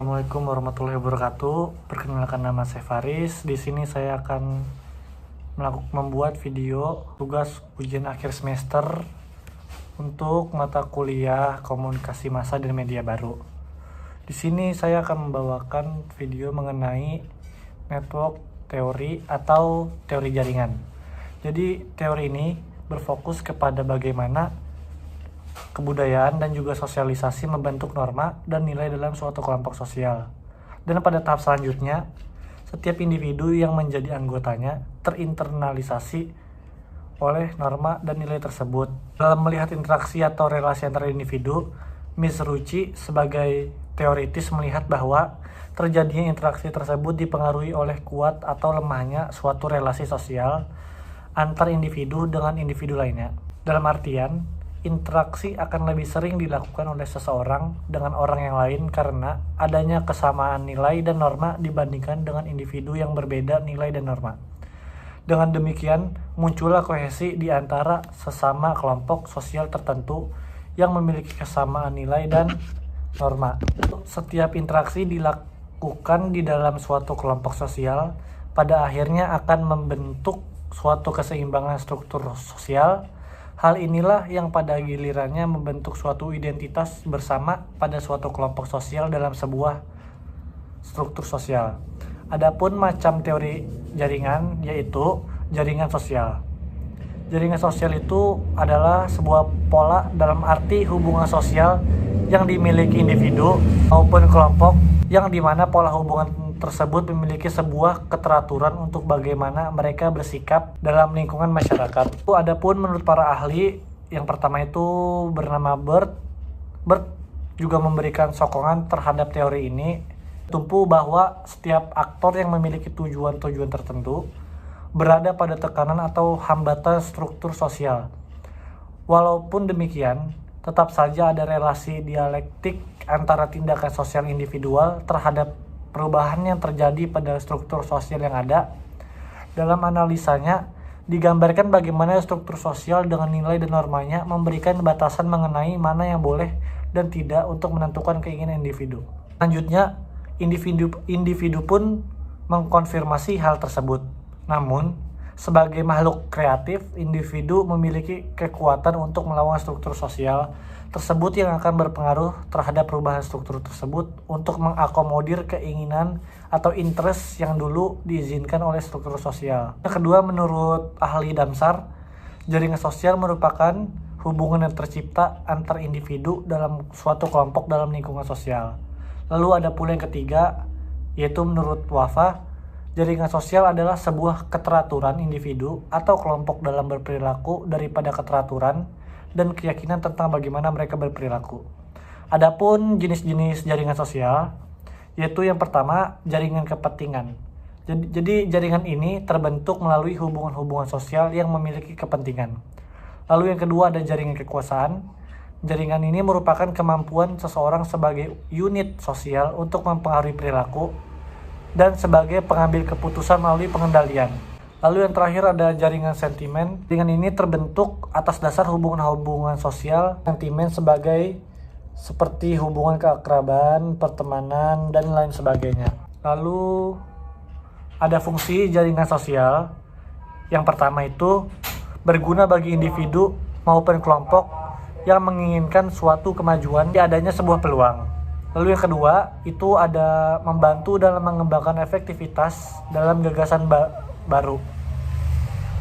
Assalamualaikum warahmatullahi wabarakatuh. Perkenalkan, nama saya Faris. Di sini saya akan membuat video tugas ujian akhir semester untuk mata kuliah Komunikasi Massa dan Media Baru. Di sini saya akan membawakan video mengenai network teori atau teori jaringan. Jadi teori ini berfokus kepada bagaimana kebudayaan dan juga sosialisasi membentuk norma dan nilai dalam suatu kelompok sosial. Dan pada tahap selanjutnya, setiap individu yang menjadi anggotanya terinternalisasi oleh norma dan nilai tersebut. Dalam melihat interaksi atau relasi antara individu, Miss Ruchi sebagai teoritis melihat bahwa terjadinya interaksi tersebut dipengaruhi oleh kuat atau lemahnya suatu relasi sosial antar individu dengan individu lainnya. Dalam artian, interaksi akan lebih sering dilakukan oleh seseorang dengan orang yang lain karena adanya kesamaan nilai dan norma dibandingkan dengan individu yang berbeda nilai dan norma. Dengan demikian, muncullah kohesi di antara sesama kelompok sosial tertentu yang memiliki kesamaan nilai dan norma. Setiap interaksi dilakukan di dalam suatu kelompok sosial pada akhirnya akan membentuk suatu keseimbangan struktur sosial. Hal inilah yang pada gilirannya membentuk suatu identitas bersama pada suatu kelompok sosial dalam sebuah struktur sosial. Adapun macam teori jaringan yaitu jaringan sosial. Jaringan sosial itu adalah sebuah pola dalam arti hubungan sosial yang dimiliki individu maupun kelompok, yang dimana pola hubungan tersebut memiliki sebuah keteraturan untuk bagaimana mereka bersikap dalam lingkungan masyarakat. Adapun menurut para ahli, yang pertama itu bernama Bert juga memberikan sokongan terhadap teori ini, tumpu bahwa setiap aktor yang memiliki tujuan-tujuan tertentu berada pada tekanan atau hambatan struktur sosial. Walaupun demikian, tetap saja ada relasi dialektik antara tindakan sosial individual terhadap perubahan yang terjadi pada struktur sosial yang ada. Dalam analisanya, digambarkan bagaimana struktur sosial dengan nilai dan normanya memberikan batasan mengenai mana yang boleh dan tidak untuk menentukan keinginan individu. Selanjutnya, individu pun mengkonfirmasi hal tersebut. Namun, sebagai makhluk kreatif, individu memiliki kekuatan untuk melawan struktur sosial tersebut yang akan berpengaruh terhadap perubahan struktur tersebut untuk mengakomodir keinginan atau interest yang dulu diizinkan oleh struktur sosial. Yang kedua, menurut ahli Damsar, jaringan sosial merupakan hubungan yang tercipta antar individu dalam suatu kelompok dalam lingkungan sosial. Lalu ada pula yang ketiga, yaitu menurut Wafa, jaringan sosial adalah sebuah keteraturan individu atau kelompok dalam berperilaku daripada keteraturan dan keyakinan tentang bagaimana mereka berperilaku. Adapun jenis-jenis jaringan sosial, yaitu yang pertama, jaringan kepentingan. Jadi jaringan ini terbentuk melalui hubungan-hubungan sosial yang memiliki kepentingan. Lalu yang kedua ada jaringan kekuasaan. Jaringan ini merupakan kemampuan seseorang sebagai unit sosial untuk mempengaruhi perilaku dan sebagai pengambil keputusan melalui pengendalian. Lalu yang terakhir ada jaringan sentimen. Jaringan ini terbentuk atas dasar hubungan-hubungan sosial. Sentimen seperti hubungan keakraban, pertemanan, dan lain sebagainya. Lalu ada fungsi jaringan sosial. Yang pertama itu berguna bagi individu maupun kelompok yang menginginkan suatu kemajuan di adanya sebuah peluang. Lalu yang kedua itu ada membantu dalam mengembangkan efektivitas dalam gagasan baru.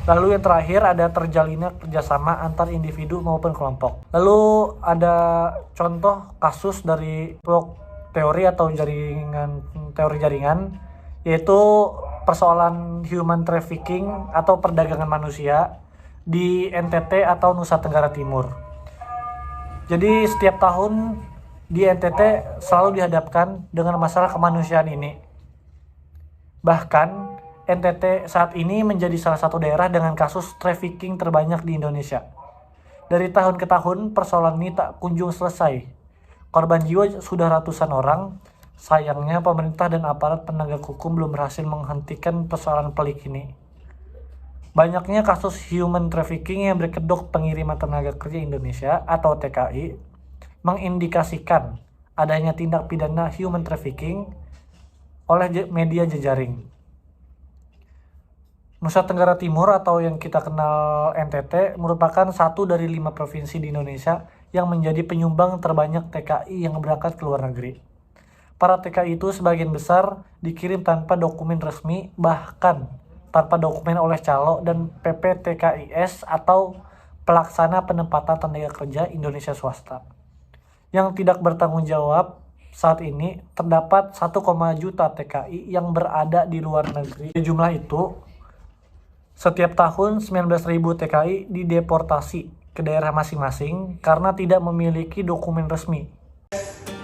Lalu yang terakhir ada terjalinnya kerjasama antar individu maupun kelompok. Lalu ada contoh kasus dari teori atau teori jaringan, yaitu persoalan human trafficking atau perdagangan manusia di NTT atau Nusa Tenggara Timur. Jadi setiap tahun di NTT selalu dihadapkan dengan masalah kemanusiaan ini. Bahkan NTT saat ini menjadi salah satu daerah dengan kasus trafficking terbanyak di Indonesia. Dari tahun ke tahun, persoalan ini tak kunjung selesai. Korban jiwa sudah ratusan orang. Sayangnya, pemerintah dan aparat penegak hukum belum berhasil menghentikan persoalan pelik ini. Banyaknya kasus human trafficking yang berkedok pengiriman tenaga kerja Indonesia atau TKI mengindikasikan adanya tindak pidana human trafficking oleh media jejaring. Nusa Tenggara Timur atau yang kita kenal NTT merupakan satu dari 5 provinsi di Indonesia yang menjadi penyumbang terbanyak TKI yang berangkat ke luar negeri. Para TKI itu sebagian besar dikirim tanpa dokumen resmi, bahkan tanpa dokumen oleh calo dan PPTKIS atau Pelaksana Penempatan Tenaga Kerja Indonesia Swasta. Yang tidak bertanggung jawab saat ini terdapat 1, juta TKI yang berada di luar negeri. Di jumlah itu, setiap tahun 19.000 TKI dideportasi ke daerah masing-masing karena tidak memiliki dokumen resmi.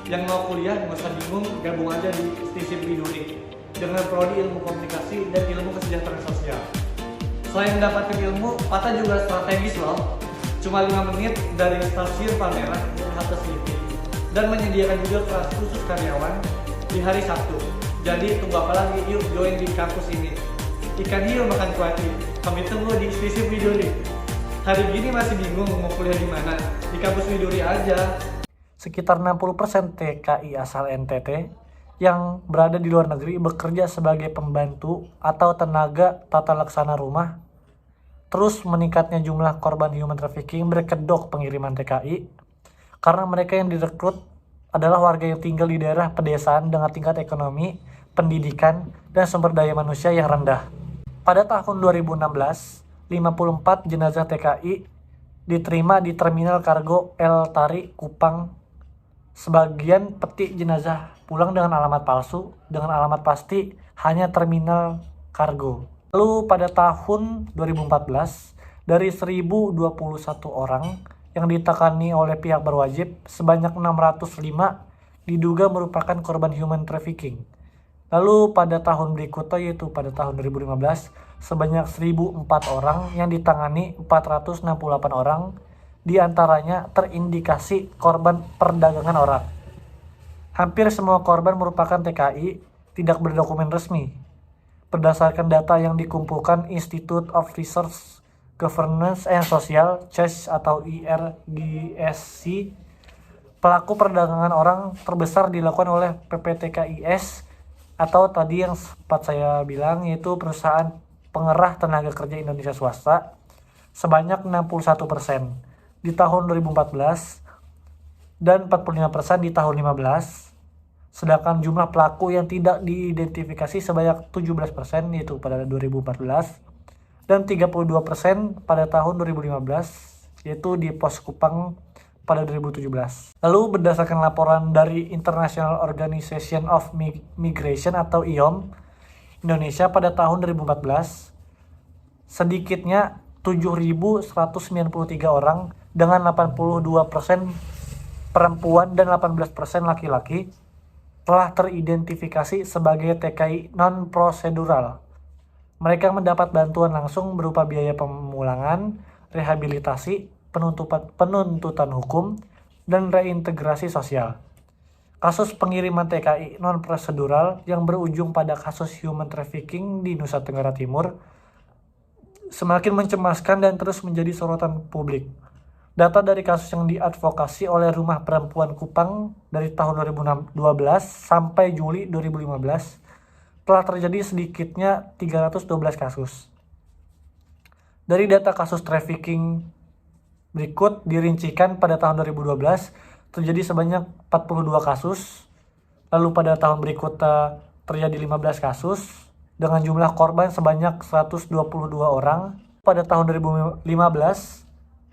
Yang mau kuliah nggak usah bingung, gabung aja di Stisip Biduri dengan prodi ilmu komunikasi dan ilmu kesejahteraan sosial. Selain mendapatkan ilmu, Pata juga strategis loh. Cuma 5 menit dari stasiun Palmerah dan halte Selipi. Dan menyediakan juga kelas khusus karyawan di hari Sabtu. Jadi tunggu apa lagi, yuk join di kampus ini. Ikan hiu makan kuati, kami tunggu di Stisip Widuri. Hari gini masih bingung mau kuliah di mana? Di kampus Widuri aja. Sekitar 60% TKI asal NTT yang berada di luar negeri bekerja sebagai pembantu atau tenaga tata laksana rumah. Terus meningkatnya jumlah korban human trafficking berkedok pengiriman TKI karena mereka yang direkrut adalah warga yang tinggal di daerah pedesaan dengan tingkat ekonomi, pendidikan, dan sumber daya manusia yang rendah. Pada tahun 2016, 54 jenazah TKI diterima di Terminal Kargo El Tari, Kupang. Sebagian peti jenazah pulang dengan alamat palsu, dengan alamat pasti hanya Terminal Kargo. Lalu pada tahun 2014, dari 1.021 orang yang ditangani oleh pihak berwajib, sebanyak 605 diduga merupakan korban human trafficking. Lalu pada tahun berikutnya, yaitu pada tahun 2015, sebanyak 1.004 orang yang ditangani 468 orang, diantaranya terindikasi korban perdagangan orang. Hampir semua korban merupakan TKI tidak berdokumen resmi. Berdasarkan data yang dikumpulkan Institute of Research Governance and Social (CHES) atau IRGSC, pelaku perdagangan orang terbesar dilakukan oleh PPTKIS atau tadi yang sempat saya bilang, yaitu perusahaan pengerah tenaga kerja Indonesia Swasta sebanyak 61% di tahun 2014 dan 45% di tahun 2015. Sedangkan jumlah pelaku yang tidak diidentifikasi sebanyak 17% yaitu pada 2014 dan 32% pada tahun 2015 yaitu di Pos Kupang pada 2017. Lalu berdasarkan laporan dari International Organization of Migration atau IOM Indonesia pada tahun 2014, sedikitnya 7.193 orang dengan 82% perempuan dan 18% laki-laki telah teridentifikasi sebagai TKI non-prosedural. Mereka mendapat bantuan langsung berupa biaya pemulangan, rehabilitasi, penuntutan hukum, dan reintegrasi sosial. Kasus pengiriman TKI non-prosedural yang berujung pada kasus human trafficking di Nusa Tenggara Timur semakin mencemaskan dan terus menjadi sorotan publik. Data dari kasus yang diadvokasi oleh Rumah Perempuan Kupang dari tahun 2012 sampai Juli 2015 telah terjadi sedikitnya 312 kasus. Dari data kasus trafficking berikut dirincikan pada tahun 2012 terjadi sebanyak 42 kasus, lalu pada tahun berikutnya terjadi 15 kasus dengan jumlah korban sebanyak 122 orang. Pada tahun 2015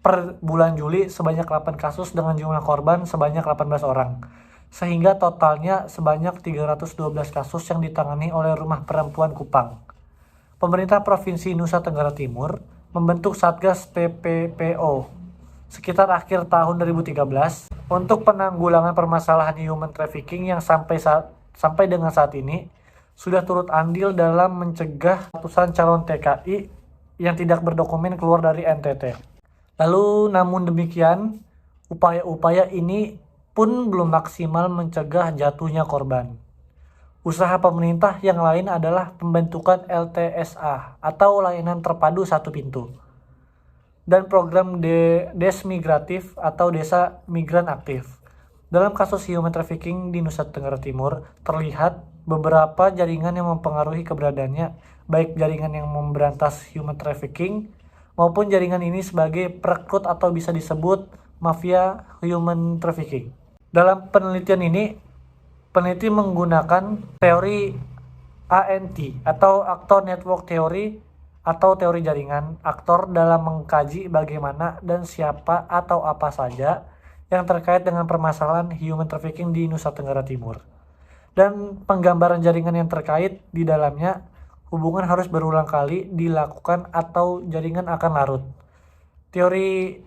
per bulan Juli sebanyak 8 kasus dengan jumlah korban sebanyak 18 orang. Sehingga totalnya sebanyak 312 kasus yang ditangani oleh Rumah Perempuan Kupang. Pemerintah Provinsi Nusa Tenggara Timur membentuk Satgas TPPO sekitar akhir tahun 2013 untuk penanggulangan permasalahan human trafficking yang sampai dengan saat ini sudah turut andil dalam mencegah ratusan calon TKI yang tidak berdokumen keluar dari NTT. Lalu namun demikian, upaya-upaya ini pun belum maksimal mencegah jatuhnya korban. Usaha pemerintah yang lain adalah pembentukan LTSA atau Layanan Terpadu Satu Pintu dan program Desmigratif atau Desa Migran Aktif. Dalam kasus human trafficking di Nusa Tenggara Timur, terlihat beberapa jaringan yang mempengaruhi keberadaannya, baik jaringan yang memberantas human trafficking maupun jaringan ini sebagai perekrut atau bisa disebut mafia human trafficking. Dalam penelitian ini, peneliti menggunakan teori ANT atau Actor Network Theory atau teori jaringan aktor dalam mengkaji bagaimana dan siapa atau apa saja yang terkait dengan permasalahan human trafficking di Nusa Tenggara Timur. Dan penggambaran jaringan yang terkait di dalamnya, hubungan harus berulang kali dilakukan atau jaringan akan larut. Teori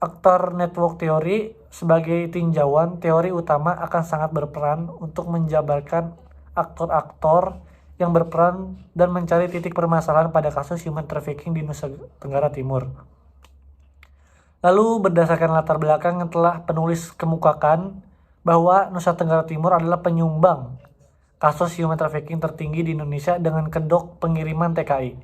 Actor Network Theory sebagai tinjauan teori utama akan sangat berperan untuk menjabarkan aktor-aktor yang berperan dan mencari titik permasalahan pada kasus human trafficking di Nusa Tenggara Timur. Lalu berdasarkan latar belakang yang telah penulis kemukakan bahwa Nusa Tenggara Timur adalah penyumbang kasus human trafficking tertinggi di Indonesia dengan kedok pengiriman TKI.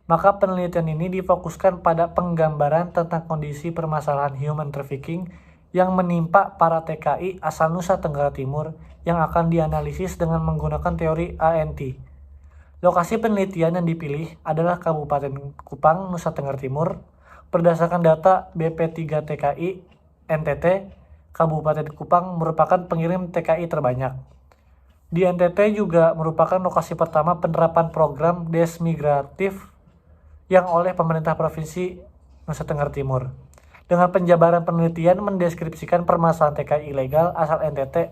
Maka penelitian ini difokuskan pada penggambaran tentang kondisi permasalahan human trafficking yang menimpa para TKI asal Nusa Tenggara Timur yang akan dianalisis dengan menggunakan teori ANT. Lokasi penelitian yang dipilih adalah Kabupaten Kupang, Nusa Tenggara Timur. Berdasarkan data BP3 TKI NTT, Kabupaten Kupang merupakan pengirim TKI terbanyak. Di NTT juga merupakan lokasi pertama penerapan program desmigratif yang oleh pemerintah Provinsi Nusa Tenggara Timur. Dengan penjabaran penelitian mendeskripsikan permasalahan TKI ilegal asal NTT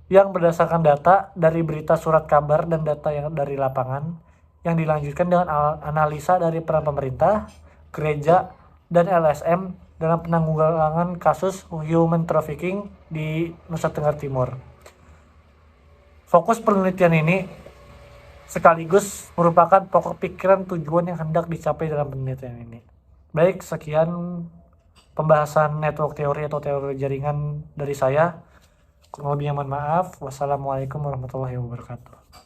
yang berdasarkan data dari berita surat kabar dan data yang dari lapangan, yang dilanjutkan dengan analisa dari peran pemerintah, gereja, dan LSM dalam penanggulangan kasus human trafficking di Nusa Tenggara Timur. Fokus penelitian ini sekaligus merupakan pokok pikiran tujuan yang hendak dicapai dalam penelitian ini. Baik, sekian pembahasan network teori atau teori jaringan dari saya. Kurang lebihnya mohon maaf. Wassalamualaikum warahmatullahi wabarakatuh.